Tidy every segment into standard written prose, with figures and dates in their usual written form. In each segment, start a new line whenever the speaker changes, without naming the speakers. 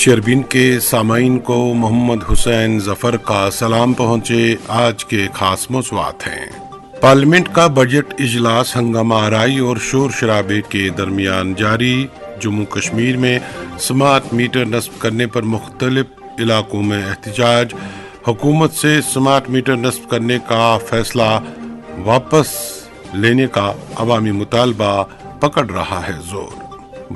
شیربین کے سامعین کو محمد حسین ظفر کا سلام پہنچے۔ آج کے خاص موضوعات ہیں: پارلیمنٹ کا بجٹ اجلاس ہنگامہ آرائی اور شور شرابے کے درمیان جاری۔ جموں کشمیر میں سمارٹ میٹر نصب کرنے پر مختلف علاقوں میں احتجاج۔ حکومت سے سمارٹ میٹر نصب کرنے کا فیصلہ واپس لینے کا عوامی مطالبہ پکڑ رہا ہے زور۔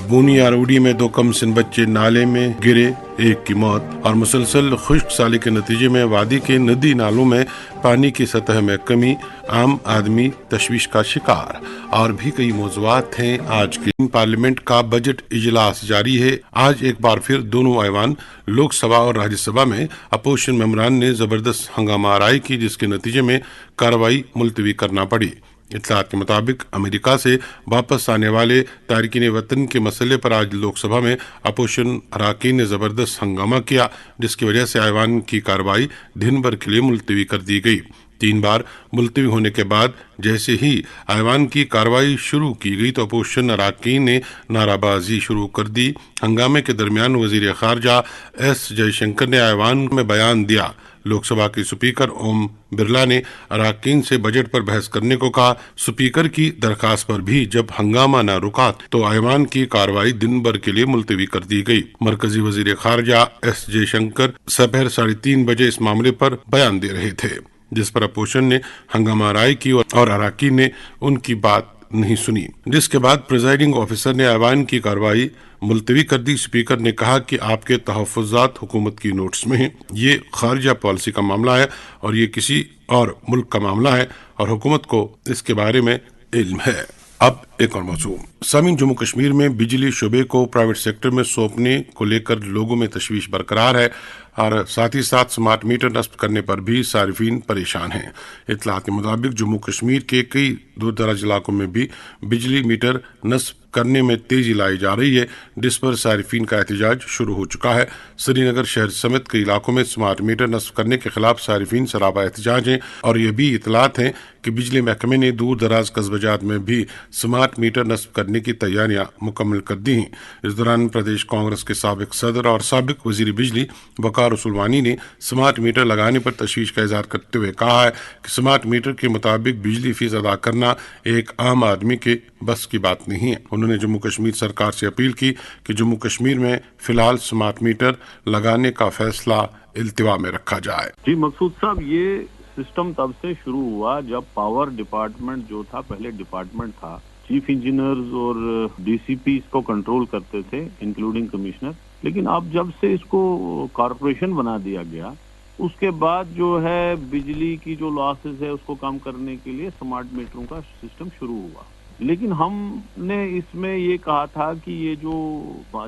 بونی آروڈی میں 2 کم سن بچے نالے میں گرے، 1 کی موت۔ اور مسلسل خشک سالی کے نتیجے میں وادی کے ندی نالوں میں پانی کی سطح میں کمی، عام آدمی تشویش کا شکار۔ اور بھی کئی موضوعات ہیں۔ آج کے پارلیمنٹ کا بجٹ اجلاس جاری ہے۔ آج ایک بار پھر دونوں ایوان لوک سبھا اور راجیہ سبھا میں اپوزیشن ممبران نے زبردست ہنگامہ آرائی کی، جس کے نتیجے میں کارروائی ملتوی کرنا پڑی۔ اطلاعات کے مطابق امریکہ سے واپس آنے والے تارکین وطن کے مسئلے پر آج لوک سبھا میں اپوزیشن اراکین نے زبردست ہنگامہ کیا، جس کی وجہ سے ایوان کی کارروائی دن بھر کے لیے ملتوی کر دی گئی۔ 3 بار ملتوی ہونے کے بعد جیسے ہی ایوان کی کارروائی شروع کی گئی تو اپوزیشن اراکین نے نعرہ بازی شروع کر دی۔ ہنگامے کے درمیان وزیر خارجہ ایس جے شنکر نے ایوان میں بیان دیا۔ لوک سبھا کے اسپیکر اوم برلا نے اراکین سے بجٹ پر بحث کرنے کو کہا۔ اسپیکر کی درخواست پر بھی جب ہنگامہ نہ رکا تو ایوان کی کارروائی دن بھر کے لیے ملتوی کر دی گئی۔ مرکزی وزیر خارجہ ایس جے شنکر دوپہر 3:30 بجے اس معاملے پر بیان دے رہے تھے، جس پر اپوزیشن نے ہنگامہ آرائی کی اور اراکین نے ان کی بات نہیں سنی، جس کے بعد پریزائڈنگ آفیسر نے ایوان کی کارروائی ملتوی کر دی۔ اسپیکر نے کہا کہ آپ کے تحفظات حکومت کی نوٹس میں ہیں۔ یہ خارجہ پالیسی کا معاملہ ہے اور یہ کسی اور ملک کا معاملہ ہے اور حکومت کو اس کے بارے میں علم ہے۔ اب ایک اور موضوع۔ سامعین، جموں کشمیر میں بجلی شعبے کو پرائیویٹ سیکٹر میں سونپنے کو لے کر لوگوں میں تشویش برقرار ہے اور ساتھ ہی ساتھ سمارٹ میٹر نصب کرنے پر بھی صارفین پریشان ہیں۔ اطلاعات کے مطابق جموں کشمیر کے کئی دور دراز علاقوں میں بھی بجلی میٹر نصب کرنے میں تیزی لائی جا رہی ہے، جس پر صارفین کا احتجاج شروع ہو چکا ہے۔ سری نگر شہر سمیت کئی علاقوں میں سمارٹ میٹر نصب کرنے کے خلاف صارفین سراپا احتجاج ہیں اور یہ بھی اطلاعات ہیں کہ بجلی محکمے نے دور دراز قصبہ جات میں بھی سمارٹ میٹر نصب کرنے کی تیاریاں مکمل کر دی ہیں۔ اس دوران پردیش کانگریس کے سابق صدر اور سابق وزیر بجلی وقار رسولوانی نے سمارٹ میٹر لگانے پر تشویش کا اظہار کرتے ہوئے کہا ہے کہ سمارٹ میٹر کے مطابق بجلی فیس ادا کرنا ایک عام آدمی کے بس کی بات نہیں ہے۔ انہوں نے جموں کشمیر سرکار سے اپیل کی کہ جموں کشمیر میں فی الحال سمارٹ میٹر لگانے کا فیصلہ التوا میں رکھا جائے۔
جی مقصود صاحب، یہ سسٹم تب سے شروع ہوا جب پاور ڈپارٹمنٹ جو تھا، پہلے ڈپارٹمنٹ تھا، چیف انجینئرز اور ڈی سی پی اس کو کنٹرول کرتے تھے انکلوڈنگ کمشنر، لیکن اب جب سے اس کو کارپوریشن بنا دیا گیا اس کے بعد جو ہے بجلی کی جو لاسز ہے اس کو کم کرنے کے لیے سمارٹ میٹروں کا سسٹم شروع ہوا۔ لیکن ہم نے اس میں یہ کہا تھا کہ یہ جو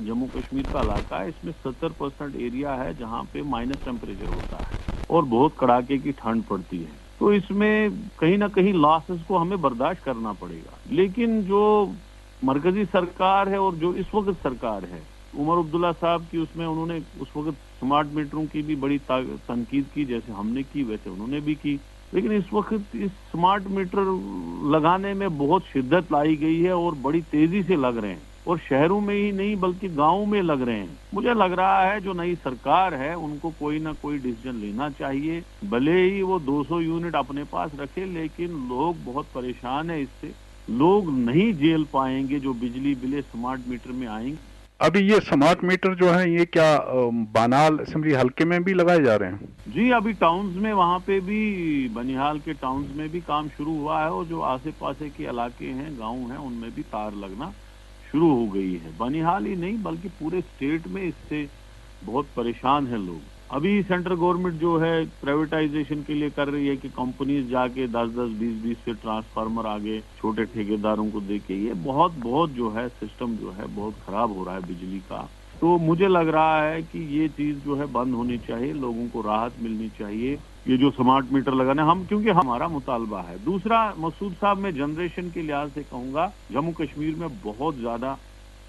جموں کشمیر کا علاقہ ہے اس میں 70% ایریا ہے جہاں پہ مائنس ٹیمپریچر ہوتا ہے اور بہت کڑاکے کی ٹھنڈ پڑتی ہے، تو اس میں کہیں نہ کہیں لاسز کو ہمیں برداشت کرنا پڑے گا۔ لیکن جو مرکزی سرکار ہے اور جو اس وقت سرکار ہے، عمر عبداللہ صاحب کی، اس میں انہوں نے اس وقت سمارٹ میٹروں کی بھی بڑی تنقید کی، جیسے ہم نے کی ویسے انہوں نے بھی کی، لیکن اس وقت اس سمارٹ میٹر لگانے میں بہت شدت لائی گئی ہے اور بڑی تیزی سے لگ رہے ہیں اور شہروں میں ہی نہیں بلکہ گاؤں میں لگ رہے ہیں۔ مجھے لگ رہا ہے جو نئی سرکار ہے ان کو کوئی نہ کوئی ڈیسیژن لینا چاہیے، بھلے ہی وہ 200 یونٹ اپنے پاس رکھے، لیکن لوگ بہت پریشان ہیں اس سے، لوگ نہیں جھیل پائیں گے جو بجلی بلیں سمارٹ میٹر میں آئیں گے۔
ابھی یہ سمارٹ میٹر جو ہے یہ کیا بانال اسمبلی حلقے میں بھی لگائے جا رہے ہیں؟
جی، ابھی ٹاؤنز میں، وہاں پہ بھی بنیہال کے ٹاؤنز میں بھی کام شروع ہوا ہے اور جو آسے پاسے کے علاقے ہیں، گاؤں ہیں، ان میں بھی تار لگنا شروع ہو گئی ہے۔ بنیہال ہی نہیں بلکہ پورے اسٹیٹ میں اس سے بہت پریشان ہیں لوگ۔ ابھی سینٹرل گورنمنٹ جو ہے پرائیویٹائزیشن کے لیے کر رہی ہے کہ کمپنیز جا کے 10-10 20-20 سے ٹرانسفارمر آگے چھوٹے ٹھیکیداروں کو دے کے، یہ بہت جو ہے سسٹم جو ہے بہت خراب ہو رہا ہے بجلی کا۔ تو مجھے لگ رہا ہے کہ یہ چیز جو ہے بند ہونی چاہیے، لوگوں کو راحت ملنی چاہیے، یہ جو سمارٹ میٹر لگانا کیونکہ ہمارا مطالبہ ہے۔ دوسرا مقصود صاحب، میں جنریشن کے لحاظ سے کہوں گا، جموں کشمیر میں بہت زیادہ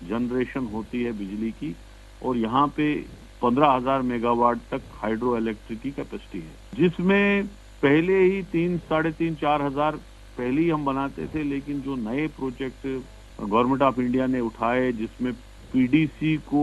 جنریشن ہوتی ہے بجلی کی اور یہاں پہ 15,000 میگا واٹ تک ہائیڈرو الیکٹرک کی کیپیسٹی ہے، جس میں پہلے ہی 3,500-4 ہزار پہلے ہی ہم بناتے تھے، لیکن جو نئے پروجیکٹ گورنمنٹ آف انڈیا نے اٹھائے جس میں پی ڈی سی کو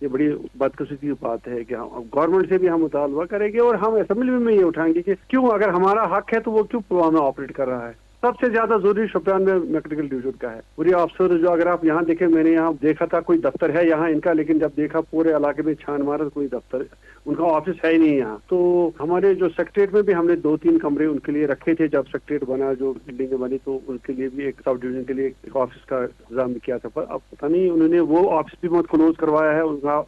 یہ بڑی بدقسمتی کی بات ہے کہ ہم گورنمنٹ سے بھی ہم مطالبہ کریں گے اور ہم اسمبلی میں یہ اٹھائیں گے کہ کیوں اگر ہمارا حق ہے تو وہ کیوں پلوامہ آپریٹ کر رہا ہے. سب سے زیادہ ضروری شوپیان میں میکنیکل ڈویژن کا ہے. پوری افسر جو اگر آپ یہاں دیکھیں، میں نے یہاں دیکھا تھا کوئی دفتر ہے یہاں ان کا، لیکن جب دیکھا پورے علاقے میں چھان مارا کوئی دفتر ان کا آفس ہے ہی نہیں یہاں. تو ہمارے جو سیکریٹریٹ میں بھی ہم نے 2-3 کمرے ان کے لیے رکھے تھے جب سیکریٹریٹ بنا، جو بلڈنگ بنی تو ان کے لیے بھی ایک سب ڈویژن کے لیے ایک آفس کا انتظام کیا تھا. پر اب پتہ نہیں انہوں نے وہ آفس بھی مت کلوز کروایا ہے، ان کا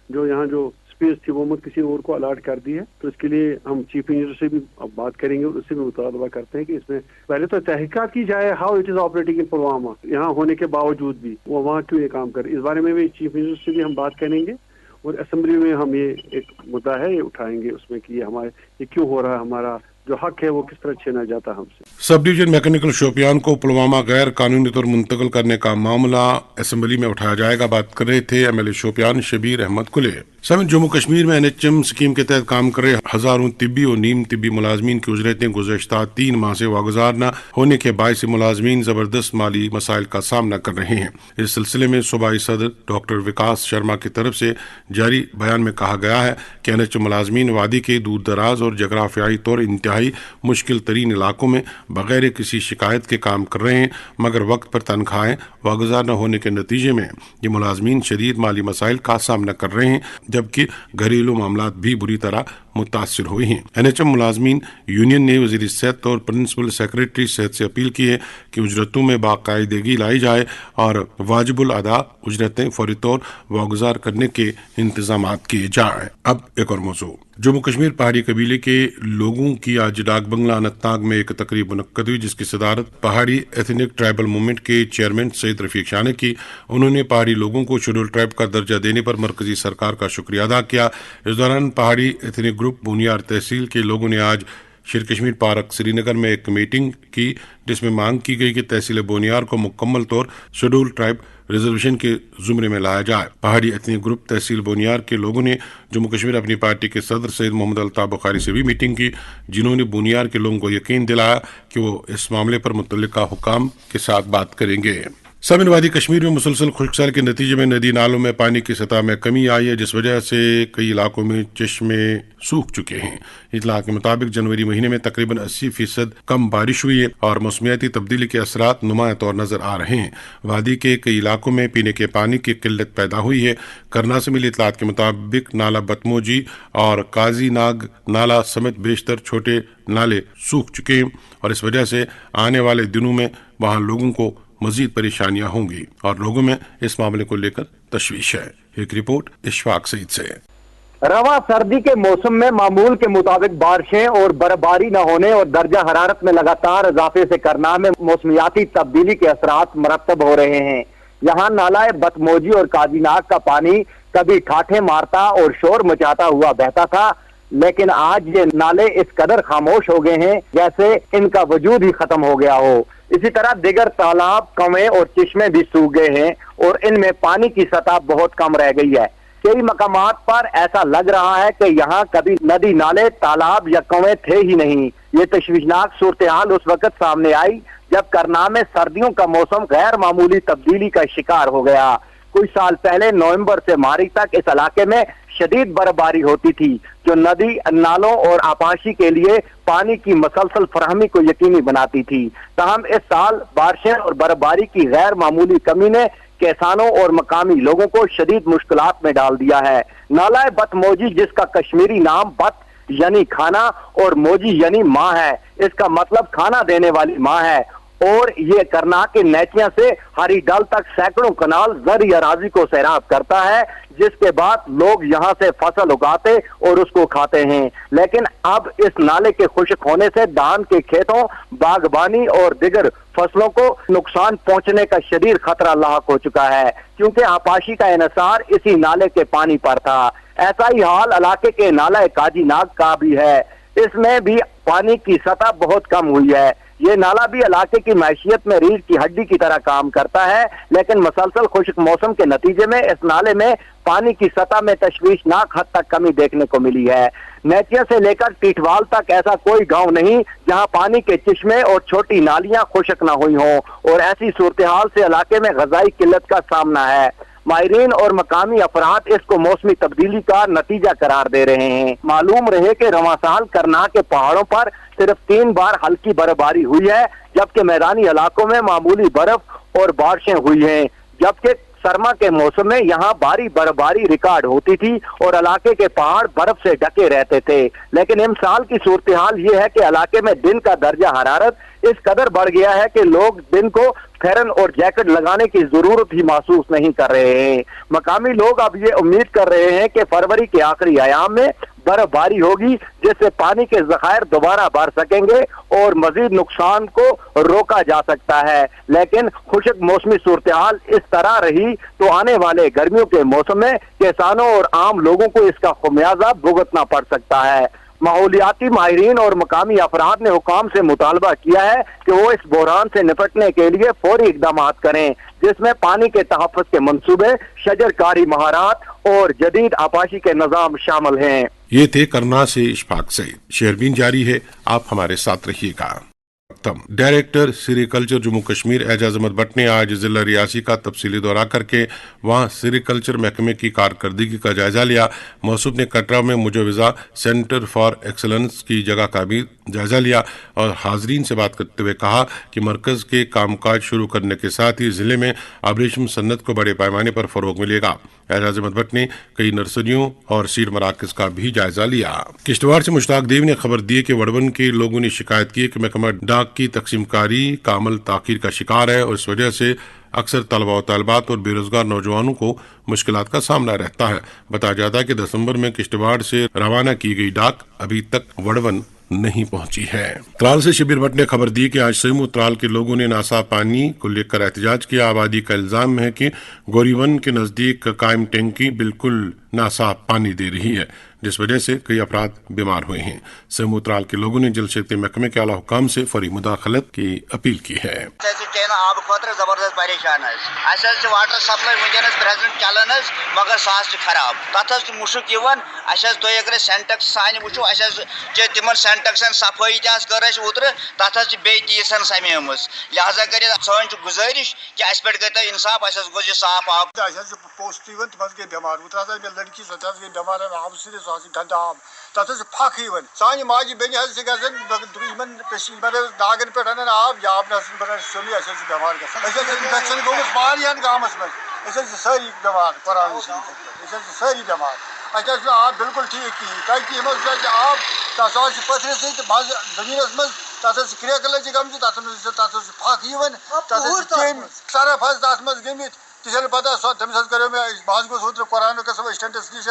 جو یہاں جو اسپیس تھی وہ مت کسی اور کو الاٹ کر دی ہے. تو اس کے لیے ہم چیف انجینئر سے بھی اب بات کریں گے اور اس سے بھی مطالبہ کرتے ہیں کہ اس میں پہلے تو تحقیقات کی جائے how it is operating in Pulwama, یہاں ہونے کے باوجود بھی وہ وہاں کیوں یہ کام کرے. اس بارے میں بھی چیف انجینئر سے بھی ہم بات کریں گے اور اسمبلی میں ہم یہ ایک مدعا ہے یہ اٹھائیں گے اس میں کہ یہ کیوں ہو رہا ہے، ہمارا جو حق ہے وہ کس طرح چھینا جاتا ہم سے.
سب ڈویژن میکینیکل شوپیان کو پلوامہ غیر قانونی طور منتقل کرنے کا معاملہ اسمبلی میں اٹھایا جائے گا. بات کر رہے تھے M L A Shopian Shabir Ahmad Kullay. سمیت جموں کشمیر میں NHM اسکیم کے تحت کام کر رہے ہزاروں طبی اور نیم طبی ملازمین کی اجرتیں گزشتہ 3 ماہ سے واگزار نہ ہونے کے باعث ملازمین زبردست مالی مسائل کا سامنا کر رہے ہیں. اس سلسلے میں صوبائی صدر ڈاکٹر وکاس شرما کی طرف سے جاری بیان میں کہا گیا ہے کہ NHM ملازمین وادی کے دور دراز اور جغرافیائی طور انتہائی مشکل ترین علاقوں میں بغیر کسی شکایت کے کام کر رہے ہیں، مگر وقت پر تنخواہیں واگزار نہ ہونے کے نتیجے میں یہ ملازمین شدید مالی مسائل کا سامنا کر رہے ہیں، جبکہ گھریلو معاملات بھی بری طرح متاثر ہوئے ہیں. NHM ملازمین یونین نے وزیر صحت اور پرنسپل سیکریٹری صحت سے اپیل کی ہے کہ اجرتوں میں باقاعدگی لائی جائے اور واجب الادا اجرتیں فوری طور واگزار کرنے کے انتظامات کیے جائیں. اب ایک اور موضوع. جموں کشمیر پہاڑی قبیلے کے لوگوں کی آج ڈاک بنگلہ اننت ناگ میں ایک تقریب منعقد ہوئی جس کی صدارت پہاڑی ایتھنک ٹرائبل موومنٹ کے چیئرمین سید رفیق شاہ نے کی. انہوں نے پہاڑی لوگوں کو شیڈول ٹرائب کا درجہ دینے پر مرکزی سرکار کا شکریہ ادا کیا. اس دوران پہاڑی ایتھنک گروپ بونیار تحصیل کے لوگوں نے آج شیر کشمیر پارک سری نگر میں ایک میٹنگ کی جس میں مانگ کی گئی کہ تحصیل بونیار کو مکمل طور شیڈول ٹرائب ریزرویشن کے زمرے میں لایا جائے. پہاڑی ایتھنک گروپ تحصیل بونیار کے لوگوں نے جموں کشمیر اپنی پارٹی کے صدر سید محمد الطاف بخاری سے بھی میٹنگ کی، جنہوں نے بونیار کے لوگوں کو یقین دلایا کہ وہ اس معاملے پر متعلقہ حکام کے ساتھ بات کریں گے. سمن وادی کشمیر میں مسلسل خشک سالی کے نتیجے میں ندی نالوں میں پانی کی سطح میں کمی آئی ہے، جس وجہ سے کئی علاقوں میں چشمے سوکھ چکے ہیں. اطلاع کے مطابق جنوری مہینے میں تقریباً 80% کم بارش ہوئی ہے اور موسمیاتی تبدیلی کے اثرات نمایاں طور نظر آ رہے ہیں. وادی کے کئی علاقوں میں پینے کے پانی کی قلت پیدا ہوئی ہے. کرنا سے ملی اطلاعات کے مطابق نالا بتموجی اور قاضی ناگ نالا سمیت بیشتر چھوٹے نالے سوکھ چکے ہیں اور اس وجہ سے آنے والے دنوں میں وہاں لوگوں کو مزید پریشانیاں ہوں گی اور لوگوں میں اس معاملے کو لے کر تشویش ہے. ایک رپورٹ اشفاق سعید سے.
رواں سردی کے موسم میں معمول کے مطابق بارشیں اور برفباری نہ ہونے اور درجہ حرارت میں لگاتار اضافے سے کرنا میں موسمیاتی تبدیلی کے اثرات مرتب ہو رہے ہیں. یہاں نالہ بتموجی اور قاضی ناگ کا پانی کبھی ٹھاٹھیں مارتا اور شور مچاتا ہوا بہتا تھا، لیکن آج یہ نالے اس قدر خاموش ہو گئے ہیں جیسے ان کا وجود ہی ختم ہو گیا ہو. اسی طرح دیگر تالاب، کنویں اور چشمے بھی سوکھ گئے ہیں اور ان میں پانی کی سطح بہت کم رہ گئی ہے. کئی مقامات پر ایسا لگ رہا ہے کہ یہاں کبھی ندی، نالے، تالاب یا کنویں تھے ہی نہیں. یہ تشویشناک صورتحال اس وقت سامنے آئی جب کرنا میں سردیوں کا موسم غیر معمولی تبدیلی کا شکار ہو گیا. کچھ سال پہلے نومبر سے مارچ تک اس علاقے میں شدید برفباری ہوتی تھی جو ندی، نالوں اور آبپاشی کے لیے پانی کی مسلسل فراہمی کو یقینی بناتی تھی. تاہم اس سال بارشیں اور برفباری کی غیر معمولی کمی نے کسانوں اور مقامی لوگوں کو شدید مشکلات میں ڈال دیا ہے. نالہ بتموجی، جس کا کشمیری نام بت یعنی کھانا اور موجی یعنی ماں ہے، اس کا مطلب کھانا دینے والی ماں ہے، اور یہ کرناک کے نیچیاں سے ہری ڈل تک سینکڑوں کنال زرعی اراضی کو سیراب کرتا ہے، جس کے بعد لوگ یہاں سے فصل اگاتے اور اس کو کھاتے ہیں. لیکن اب اس نالے کے خشک ہونے سے دھان کے کھیتوں، باغبانی اور دیگر فصلوں کو نقصان پہنچنے کا شدید خطرہ لاحق ہو چکا ہے، کیونکہ آبپاشی کا انحصار اسی نالے کے پانی پر تھا. ایسا ہی حال علاقے کے نالہ قاضی ناگ کا بھی ہے. اس میں بھی پانی کی سطح بہت کم ہوئی ہے. یہ نالا بھی علاقے کی معیشت میں ریڑھ کی ہڈی کی طرح کام کرتا ہے، لیکن مسلسل خشک موسم کے نتیجے میں اس نالے میں پانی کی سطح میں تشویشناک حد تک کمی دیکھنے کو ملی ہے. نیچیا سے لے کر ٹیٹوال تک ایسا کوئی گاؤں نہیں جہاں پانی کے چشمے اور چھوٹی نالیاں خشک نہ ہوئی ہوں، اور ایسی صورتحال سے علاقے میں غذائی قلت کا سامنا ہے. ماہرین اور مقامی افراد اس کو موسمی تبدیلی کا نتیجہ قرار دے رہے ہیں۔ معلوم رہے کہ رواں سال کرناک کے پہاڑوں پر صرف 3 بار ہلکی برف باری ہوئی ہے، جبکہ میدانی علاقوں میں معمولی برف اور بارشیں ہوئی ہیں، جبکہ سرما کے موسم میں یہاں بھاری برفباری ریکارڈ ہوتی تھی اور علاقے کے پہاڑ برف سے ڈھکے رہتے تھے۔ لیکن اس سال کی صورتحال یہ ہے کہ علاقے میں دن کا درجہ حرارت اس قدر بڑھ گیا ہے کہ لوگ دن کو پھیرن اور جیکٹ لگانے کی ضرورت ہی محسوس نہیں کر رہے ہیں۔ مقامی لوگ اب یہ امید کر رہے ہیں کہ فروری کے آخری ایام میں برف باری ہوگی، جس سے پانی کے ذخائر دوبارہ بڑھ سکیں گے اور مزید نقصان کو روکا جا سکتا ہے۔ لیکن خشک موسمی صورتحال اس طرح رہی تو آنے والے گرمیوں کے موسم میں کسانوں اور عام لوگوں کو اس کا خمیازہ بھگتنا پڑ سکتا ہے۔ ماحولیاتی ماہرین اور مقامی افراد نے حکام سے مطالبہ کیا ہے کہ وہ اس بحران سے نپٹنے کے لیے فوری اقدامات کریں، جس میں پانی کے تحفظ کے منصوبے، شجر کاری مہارات اور جدید آبپاشی کے نظام شامل ہیں۔
یہ تھے کرنا سے اشفاق سے۔ شیربین جاری ہے، آپ ہمارے ساتھ رہیے گا۔ ڈائریکٹر سیریکلچر جموں کشمیر اعجاز احمد بٹ نے آج ضلع ریاسی کا تفصیلی دورہ کر کے وہاں سیریکلچر محکمے کی کارکردگی کا جائزہ لیا۔ موصوف نے کٹرا میں مجوزہ سینٹر فار ایکسلنس کی جگہ کا بھی جائزہ لیا اور حاضرین سے بات کرتے ہوئے کہا کہ مرکز کے کام کاج شروع کرنے کے ساتھ ہی ضلع میں آبریشم صنعت کو بڑے پیمانے پر فروغ ملے گا۔ اعجاز احمد بٹ نے کئی نرسریوں اور سیڈ مراکز کا بھی جائزہ لیا۔ کشتواڑ سے مشتاق دیو نے خبر دی کہ وڑون کے لوگوں نے شکایت کی کہ محکمہ ڈاک کی تقسیم کاری کا عمل تاخیر کا شکار ہے اور اس وجہ سے اکثر طلبہ و طالبات اور بے روزگار نوجوانوں کو مشکلات کا سامنا رہتا ہے۔ بتایا جاتا ہے کہ دسمبر میں کشتواڑ سے روانہ کی گئی ڈاک ابھی تک وڑون نہیں پہنچی ہے۔ ترال سے شبیر بٹ نے خبر دی کہ آج سیمو ترال کے لوگوں نے ناصاف پانی کو لے کر احتجاج کیا۔ آبادی کا الزام ہے کہ گوری ون کے نزدیک قائم ٹینکی بالکل ناصاف پانی دے رہی ہے، جس وجہ سے کئی افراد بیمار ہوئے ہیں۔ سیمو ترال کے لوگوں نے جل شکتی محکمے کے اعلیٰ حکام سے فوری مداخلت کی اپیل کی ہے۔
آب خاطر زبردست پریشان واٹر سپلائی ونکس پریزنٹ چلان مگر سہ خراب تک مشک تھی اگر سینٹیکس سان وچو تم سینٹیکسن صفائی کر اوتر تک تیسن سمیم لہذا کر سن گزارش کہ اس پہ گئی انصاف گو صاف آب
پوسٹ تم گئی بیمار اوتر لڑکی سو گئی بیمار آب سہ گند آب تک پھک سانہ ماجہ بین ناگن پہ انان آب یہ آب بنان سیون بیمار انفیکشن گومت واریاہن گامس مز ساری بیمار قرآن ساری بیمار اچھا آب بالکل ٹھیک کہین تاکہ آب تک پتھر سی زمین مز تک کریک لج گمت تک پھک تم سرف تک مز گمت تھی پتہ سو تمس کرو بہت گوس اوتر قرآن قسم اسٹنٹس نش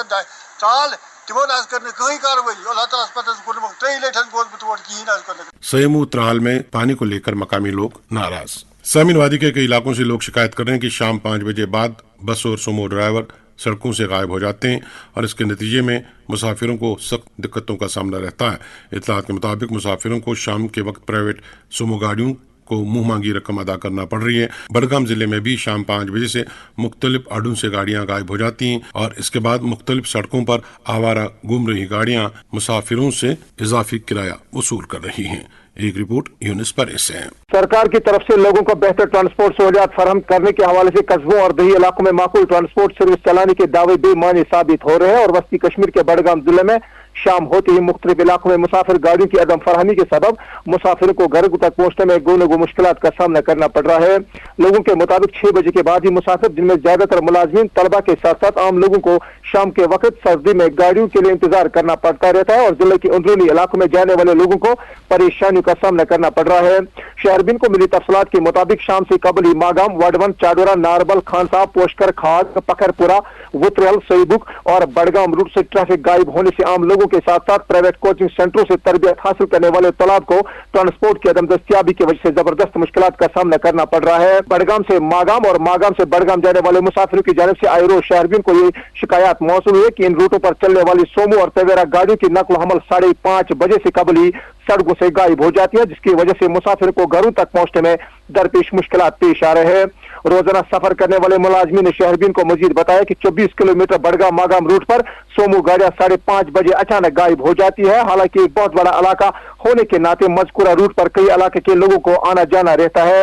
ٹال تمو کر کہیں کاروائی اللہ تعالیٰ پتہ کورم 3 لٹ گوس بہت تور کہین
سیمو ترال میں پانی کو لے کر مقامی لوگ ناراض۔ سامعین، وادی کے کئی علاقوں سے لوگ شکایت کر رہے ہیں کہ شام 5 بجے بعد بس اور سومو ڈرائیور سڑکوں سے غائب ہو جاتے ہیں اور اس کے نتیجے میں مسافروں کو سخت دقتوں کا سامنا رہتا ہے۔ اطلاعات کے مطابق مسافروں کو شام کے وقت پرائیویٹ سومو گاڑیوں کو منہ مانگی رقم ادا کرنا پڑ رہی ہے۔ بڑگام ضلع میں بھی شام 5 بجے سے مختلف اڈوں سے گاڑیاں غائب ہو جاتی ہیں اور اس کے بعد مختلف سڑکوں پر آوارہ گھوم رہی گاڑیاں مسافروں سے اضافی کرایہ وصول کر رہی ہیں۔ ایک رپورٹ یونس پریس سے۔
سرکار کی طرف سے لوگوں کو بہتر ٹرانسپورٹ سہولیات فراہم کرنے کے حوالے سے قصبوں اور دیہی علاقوں میں معقول ٹرانسپورٹ سروس چلانے کے دعوے بے معنی ثابت ہو رہے ہیں اور وسطی کشمیر کے بڑگام ضلع میں شام ہوتے ہی مختلف علاقوں میں مسافر گاڑیوں کی عدم فراہمی کے سبب مسافروں کو گھروں تک پہنچنے میں گو مشکلات کا سامنا کرنا پڑ رہا ہے۔ لوگوں کے مطابق 6 بجے کے بعد ہی مسافر، جن میں زیادہ تر ملازمین، طلبہ کے ساتھ ساتھ عام لوگوں کو شام کے وقت سردی میں گاڑیوں کے لیے انتظار کرنا پڑتا رہتا ہے اور ضلع کے اندرونی علاقوں میں جانے والے لوگوں کو پریشانیوں کا سامنا کرنا پڑ رہا ہے۔ شہربین کو ملی تفصیلات کے مطابق شام سے قبل ہی ماگام، وڈون، چاڈورہ، ناربل، خان صاحب، پوشکر، کھاگ، پکھر پورہ، وترل، سویبک اور بڑگام روٹ سے ٹریفک غائب ہونے سے عام لوگوں کے ساتھ ساتھ پرائیویٹ کوچنگ سینٹروں سے تربیت حاصل کرنے والے طلاب کو ٹرانسپورٹ کی عدم دستیابی کی وجہ سے زبردست مشکلات کا سامنا کرنا پڑ رہا ہے۔ بڑگام سے ماگام اور ماگام سے بڑگام جانے والے مسافروں کی جانب سے آئے روز شہربین کو یہ شکایات موصول ہوئی کہ ان روٹوں پر چلنے والی سومو اور تویرا گاڑیوں کی نقل و حمل 5:30 بجے سے قبل ہی سڑکوں سے غائب ہو جاتی ہے، جس کی وجہ سے مسافر کو گھروں تک پہنچنے میں درپیش مشکلات پیش آ رہے ہیں۔ روزانہ سفر کرنے والے ملازمین نے شہربین کو مزید بتایا کہ 24 کلومیٹر بڑگام ماگام روٹ پر سومو گاڑیاں 5:30 بجے اچانک غائب ہو جاتی ہے۔ حالانکہ ایک بہت بڑا علاقہ ہونے کے ناطے مذکورہ روٹ پر کئی علاقے کے لوگوں کو آنا جانا رہتا ہے۔